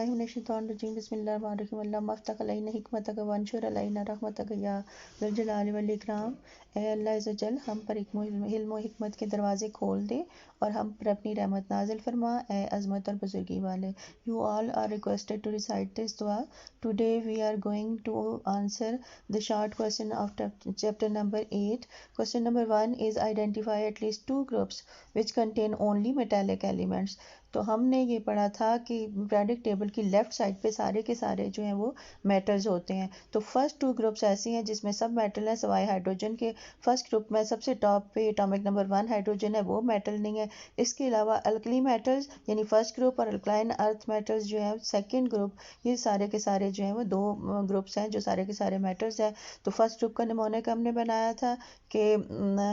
बिस्मिल्लाहिर्रहमानिर्रहीम बिस्मिल्लाहिर्रहमानिर्रहीम अल्लाहुम्मा अफ्तह अलैना हिकमतक वंशुर अलैना रहमतक या ज़ुल जलाली वल इकराम। ऐ अल्लाह अज़्ज़ा वजल हम पर इल्म व हिकमत के दरवाज़े खोल दे और हम पर अपनी रहमत नाजिल फरमा। ऐ अज़मत और बुजुर्गी वाले। You all are requested to recite this दुआ। Today we are going to answer the short question of chapter number 8. Question number 1 is identify at least two groups which contain only metallic elements. तो हमने ये पढ़ा था कि periodic table की left side पे सारे के सारे जो हैं वो मेटल्स होते हैं। तो फर्स्ट टू ग्रुप्स ऐसे हैं जिसमें सब मेटल हैं सिवाय हाइड्रोजन के। फर्स्ट ग्रुप में सबसे टॉप पे एटॉमिक नंबर 1 हाइड्रोजन है, वो मेटल नहीं है। इसके अलावा अल्कली मेटल्स यानी फर्स्ट ग्रुप और अल्कलाइन अर्थ मेटल्स जो है सेकेंड ग्रुप, ये सारे के सारे जो हैं वो दो ग्रुप्स हैं जो सारे के सारे मेटल्स हैं। तो फर्स्ट ग्रुप का निमोनिक हमने बनाया था कि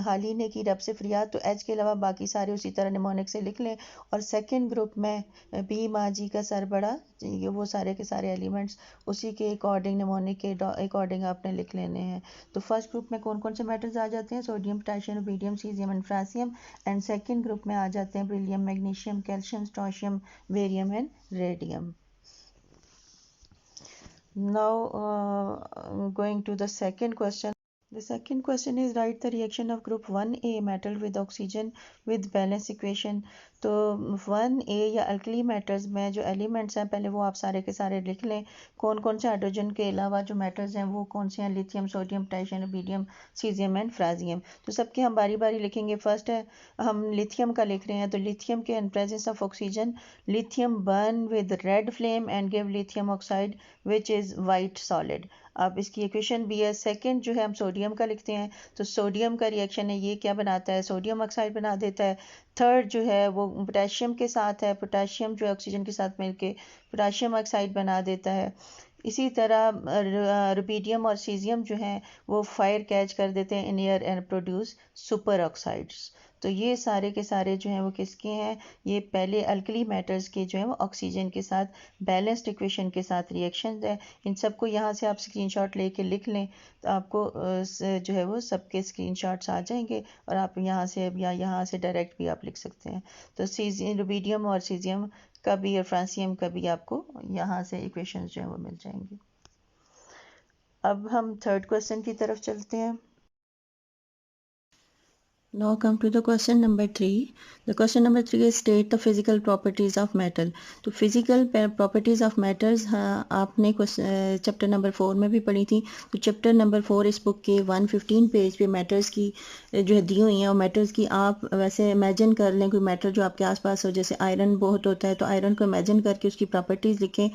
हाली ने की रब से फरियाद, तो एच के अलावा बाकी सारे उसी तरह निमोनिक से लिख लें। और सेकेंड ग्रुप में बी माँ जी का सर बड़ा, ये वो सारे के सारे एलिमेंट्स उसी के अकॉर्डिंग निमोनिक के अकॉर्डिंग आपने लिख लेने हैं। तो फर्स्ट ग्रुप में कौन कौन से मेटल्स आ जाते हैं? Sodium, potassium, rubidium, caesium and francium. And second group में आ जाते हैं beryllium, magnesium, calcium, strontium, barium and radium. Now going to the second question. The second question is write the reaction of group 1A metal with oxygen with balance equation. तो 1A या alkali metals में जो elements हैं पहले वो आप सारे के सारे लिख लें। कौन कौन से हाइड्रोजन के अलावा जो मेटल्स हैं वो कौन से हैं? Lithium, sodium, potassium, rubidium, caesium and francium. तो सबके हम बारी बारी लिखेंगे। फर्स्ट है हम लिथियम का लिख रहे हैं, तो लिथियम के in presence of oxygen lithium burn with red flame and give lithium oxide which is white solid. अब इसकी इक्वेशन भी है। सेकंड जो है हम सोडियम का लिखते हैं, तो सोडियम का रिएक्शन है ये क्या बनाता है? सोडियम ऑक्साइड बना देता है। थर्ड जो है वो पोटेशियम के साथ है, पोटेशियम जो है ऑक्सीजन के साथ मिलके पोटेशियम ऑक्साइड बना देता है। इसी तरह रुबिडियम और सीजियम जो हैं वो फायर कैच कर देते हैं in air and produce super oxides. तो ये सारे के सारे जो हैं वो किसके हैं? ये पहले अल्कली मेटल्स के जो है वो ऑक्सीजन के साथ बैलेंस्ड इक्वेशन के साथ रिएक्शन है। इन सबको यहाँ से आप स्क्रीनशॉट लेके लिख लें तो आपको जो है वो सबके स्क्रीनशॉट्स आ जाएंगे और आप यहाँ से या यहाँ से डायरेक्ट भी आप लिख सकते हैं। तो सीजियम, रुबिडियम और सीजियम का भी और फ्रांसियम का भी आपको यहाँ से इक्वेशंस जो है वो मिल जाएंगे। अब हम थर्ड क्वेश्चन की तरफ चलते हैं। Now come to the question number 3. The question number 3 is state the physical properties of metal. तो physical properties of metals आपने चैप्टर नंबर 4 में भी पढ़ी थी। तो चैप्टर नंबर 4 इस बुक के 115 पेज पे मेटल्स की जो है दी हुई हैं। और मेटल्स की आप वैसे इमेजिन कर लें कोई मेटल जो आपके आसपास हो, जैसे आयरन बहुत होता है तो आयरन को इमेजिन करके उसकी प्रॉपर्टीज़ लिखें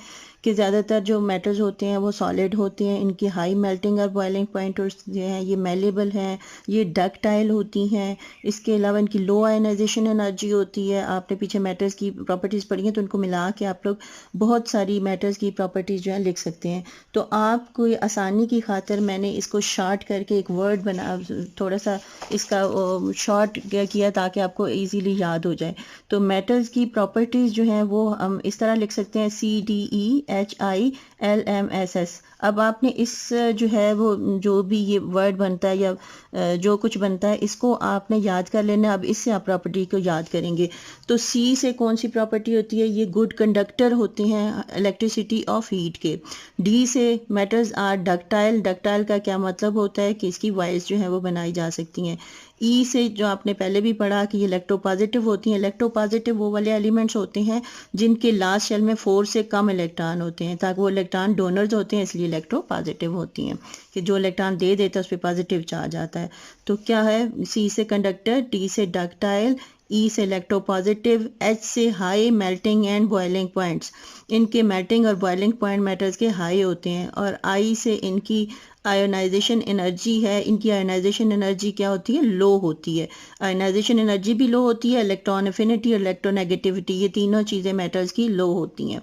कि ज़्यादातर जो मेटल्स होते हैं वो सॉलिड होते हैं, इनकी हाई मेल्टिंग और बॉइलिंग पॉइंट जो हैं ये मेलेबल हैं, ये डक्टाइल होती हैं। इसके अलावा इनकी लो आयनाइजेशन एनर्जी होती है। आपने पीछे मेटल्स की प्रॉपर्टीज़ पढ़ी हैं तो उनको मिला के आप लोग बहुत सारी मेटल्स की प्रॉपर्टीज़ जो है लिख सकते हैं। तो आप कोई आसानी की खातिर मैंने इसको शॉर्ट करके एक वर्ड बना, थोड़ा सा इसका शॉर्ट किया ताकि आपको इजीली याद हो जाए। तो मेटल्स की प्रॉपर्टीज़ जो हैं वो हम इस तरह लिख सकते हैं CDEHILMSS। अब आपने इस जो है वो जो भी ये वर्ड बनता है या जो कुछ बनता है इसको आपने याद कर लेना। अब इससे आप प्रॉपर्टी को याद करेंगे। तो सी से कौन सी प्रॉपर्टी होती है? ये गुड कंडक्टर होते हैं इलेक्ट्रिसिटी ऑफ हीट के। डी से मेटल्स आर डक्टाइल। डक्टाइल का क्या मतलब होता है कि इसकी वाइज जो है वो बनाई जा सकती हैं। ई से जो आपने पहले भी पढ़ा कि ये इलेक्ट्रोपॉजिटिव होती हैं। इलेक्ट्रोपॉजिटिव वो वाले एलिमेंट्स होते हैं जिनके लास्ट शेल में 4 से कम इलेक्ट्रॉन होते हैं, ताकि वो इलेक्ट्रॉन डोनर्स होते हैं इसलिए इलेक्ट्रोपॉजिटिव होती हैं कि जो इलेक्ट्रॉन दे देता है उस पर पॉजिटिव चार्ज आता है। तो क्या है? सी से कंडक्टर, टी से डक्टाइल, ई से इलेक्ट्रोपॉजिटिव, एच से high melting and boiling points. इनके मेल्टिंग और बॉइलिंग पॉइंट मेटल्स के हाई होते हैं। और आई से इनकी आयोनाइजेशन एनर्जी है। इनकी आयोनाइजेशन एनर्जी क्या होती है? लो होती है। आयोनाइजेशन एनर्जी भी लो होती है, इलेक्ट्रॉन एफिनिटी और इलेक्ट्रोनेगेटिविटी ये तीनों चीज़ें मेटल्स की लो होती हैं।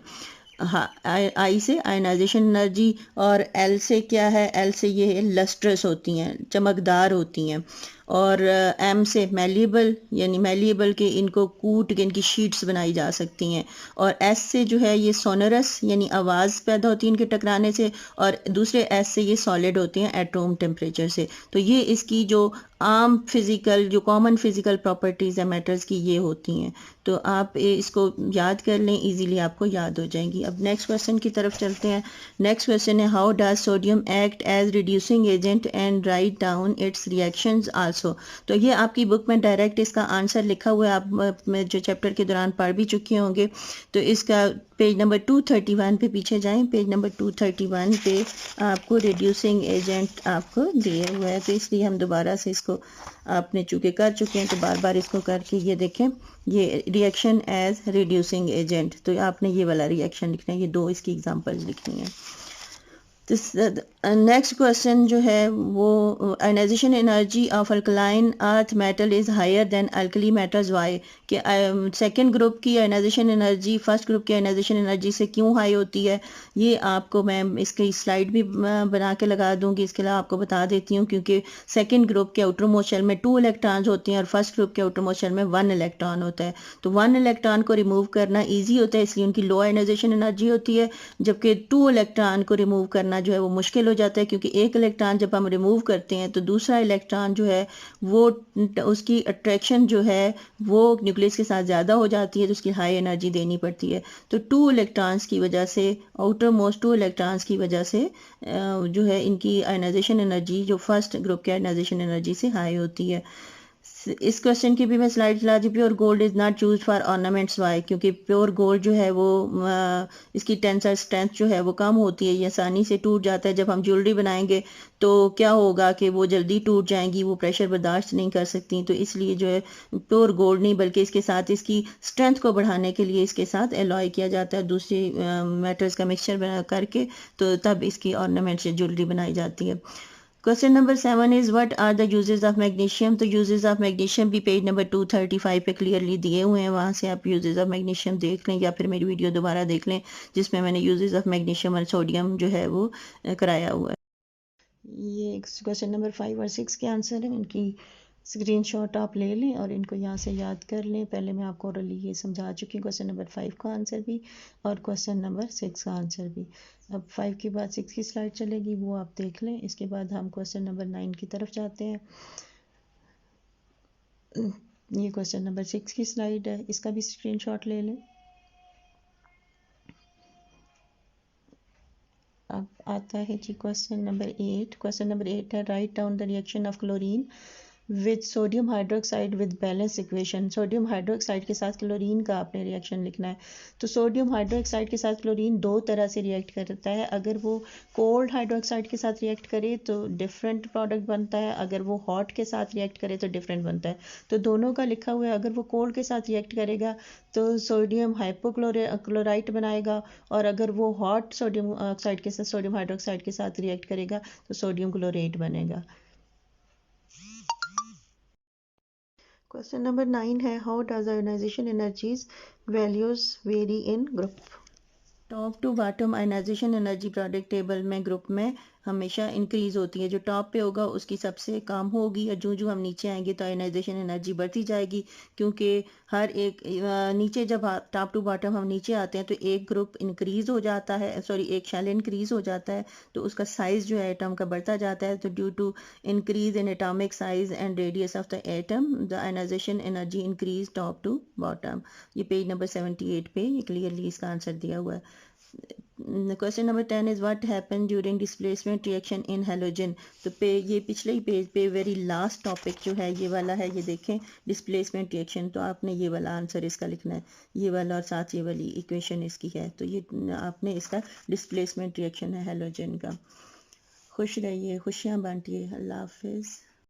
हाँ, आई से आयनाइजेशन एनर्जी। और एल से क्या है? एल से ये लस्ट्रस होती हैं, चमकदार होती हैं। और एम से मैलिएबल, यानी मैलिएबल के इनको कूट के इनकी शीट्स बनाई जा सकती हैं। और एस से जो है ये सोनरस, यानी आवाज़ पैदा होती है इनके टकराने से। और दूसरे एस से ये सॉलिड होते हैं एट रूम टेम्परेचर से। तो ये इसकी जो आम फिज़िकल, जो कॉमन फिज़िकल प्रॉपर्टीज़ है मेटल्स की, ये होती हैं। तो आप इसको याद कर लें, इजीली आपको याद हो जाएंगी। अब नेक्स्ट क्वेश्चन की तरफ चलते हैं। नेक्स्ट क्वेश्चन है, how does sodium act as reducing agent and write down its reactions also. तो ये आपकी बुक में डायरेक्ट इसका आंसर लिखा हुआ है, आप जो चैप्टर के दौरान पढ़ भी चुके होंगे। तो इसका पेज नंबर 231 पे पीछे जाएं, पेज नंबर 231 पे आपको रिड्यूसिंग एजेंट आपको दिए हुए हैं। तो इसलिए हम दोबारा से इसको, आपने चूँकि कर चुके हैं तो बार बार इसको करके ये देखें, ये रिएक्शन एज रिड्यूसिंग एजेंट, तो आपने ये वाला रिएक्शन लिखना है, ये दो इसकी एग्जांपल्स लिखनी है। नेक्स्ट क्वेश्चन जो है वो, ionization energy of alkaline earth metal is higher than alkali metals, why. कि सेकेंड ग्रुप की आयनाइजेशन एनर्जी फर्स्ट ग्रुप की आयनाइजेशन एनर्जी से क्यों हाई होती है, ये आपको मैं इसकी स्लाइड भी बना के लगा दूंगी। इसके अलावा आपको बता देती हूँ, क्योंकि सेकेंड ग्रुप के आउटर मोस्ट शेल में 2 इलेक्ट्रॉन्स होते हैं और फर्स्ट ग्रुप के आउटर मोस्ट शेल में 1 इलेक्ट्रॉन होता है। तो 1 इलेक्ट्रॉन को रिमूव करना ईजी होता है, इसलिए उनकी लो आयनाइजेशन एनर्जी होती है। जबकि 2 इलेक्ट्रॉन को रिमूव करना जो है वो मुश्किल हो जाता है, क्योंकि एक इलेक्ट्रॉन जब हम रिमूव करते हैं तो दूसरा इलेक्ट्रॉन जो है वो, उसकी अट्रैक्शन जो है वो न्यूक्लियस के साथ ज़्यादा हो जाती है, तो उसकी हाई एनर्जी देनी पड़ती है। तो 2 इलेक्ट्रॉन्स की वजह से, आउटर मोस्ट 2 इलेक्ट्रॉन्स की वजह से जो है इनकी आयनाइजेशन एनर्जी जो फर्स्ट ग्रुप के आयनाइजेशन एनर्जी से हाई होती है। इस क्वेश्चन की भी मैं स्लाइड ला दी। Pure gold is not use for ornaments, why. क्योंकि प्योर गोल्ड जो है वो इसकी टेंसाइल स्ट्रेंथ जो है वो कम होती है, ये आसानी से टूट जाता है। जब हम ज्वेलरी बनाएंगे तो क्या होगा कि वो जल्दी टूट जाएंगी, वो प्रेशर बर्दाश्त नहीं कर सकती। तो इसलिए जो है प्योर गोल्ड नहीं, बल्कि इसके साथ इसकी स्ट्रेंथ को बढ़ाने के लिए इसके साथ एलॉय किया जाता है, दूसरी मेटल्स का मिक्सचर बना करके, तो तब इसकी ऑर्नामेंट्स या ज्वेलरी बनाई जाती है। Question number 7 is what are the uses of magnesium. तो यूजेस ऑफ मैग्नीशियम भी पेज नंबर 235 पे क्लियरली दिए हुए हैं, वहाँ से आप यूजेस ऑफ मैग्नीशियम देख लें, या फिर मेरी वीडियो दोबारा देख लें जिसमें मैंने यूजेस ऑफ मैग्नीशियम और सोडियम जो है वो कराया हुआ है। ये क्वेश्चन नंबर 5 और 6 के आंसर है, इनकी स्क्रीनशॉट आप ले लें और इनको यहाँ से याद कर लें। पहले मैं आपको ओरली ये समझा चुकी हूँ, क्वेश्चन नंबर 5 का आंसर भी और क्वेश्चन नंबर 6 का आंसर भी। अब 5 के बाद 6 की स्लाइड चलेगी, वो आप देख लें। इसके बाद हम क्वेश्चन नंबर 9 की तरफ जाते हैं। ये क्वेश्चन नंबर 6 की स्लाइड है, इसका भी स्क्रीनशॉट ले लें। अब आता है जी क्वेश्चन नंबर 8। क्वेश्चन नंबर 8 है, write down the reaction of chlorine with sodium hydroxide with balance equation. Sodium hydroxide के साथ क्लोरीन का आपने रिएक्शन लिखना है। तो सोडियम हाइड्रोक्साइड के साथ क्लोरीन दो तरह से रिएक्ट करता है। अगर वो कोल्ड हाइड्रोक्साइड के साथ रिएक्ट करे तो डिफरेंट प्रोडक्ट बनता है, अगर वो हॉट के साथ रिएक्ट करे तो डिफरेंट बनता है। तो दोनों का लिखा हुआ है। अगर वो कोल्ड के साथ रिएक्ट करेगा तो सोडियम हाइपोक्लोराइट बनाएगा, और अगर वो हॉट सोडियम ऑक्साइड के साथ, सोडियम हाइड्रोक्साइड के साथ रिएक्ट करेगा तो सोडियम क्लोरेट बनेगा। क्वेश्चन नंबर 9 है, how does ionization energies values vary in group. Top to bottom ionization energy product table में ग्रुप में हमेशा इंक्रीज होती है। जो टॉप पे होगा उसकी सबसे कम होगी, और जो जो हम नीचे आएंगे तो आयनाइजेशन एनर्जी बढ़ती जाएगी। क्योंकि हर एक नीचे जब टॉप टू बॉटम हम नीचे आते हैं तो एक ग्रुप इंक्रीज हो जाता है, सॉरी एक शेल इंक्रीज हो जाता है, तो उसका साइज जो है एटम का बढ़ता जाता है। तो due to increase in atomic size and radius of the atom the ionization energy increase top to bottom. ये पेज नंबर 78 पे ये क्लियरली इसका आंसर दिया हुआ है। Question number 10 is what happen during displacement reaction in halogen. तो ये पिछले ही पेज पे वेरी लास्ट टॉपिक जो है ये वाला है, ये देखें डिस्प्लेसमेंट रिएक्शन। तो आपने ये वाला आंसर इसका लिखना है, ये वाला और साथ ये वाली इक्वेशन इसकी है। तो ये आपने इसका डिस्प्लेसमेंट रिएक्शन है हेलोजन का। खुश रहिए, खुशियाँ बांटिए। अल्लाह हाफिज़।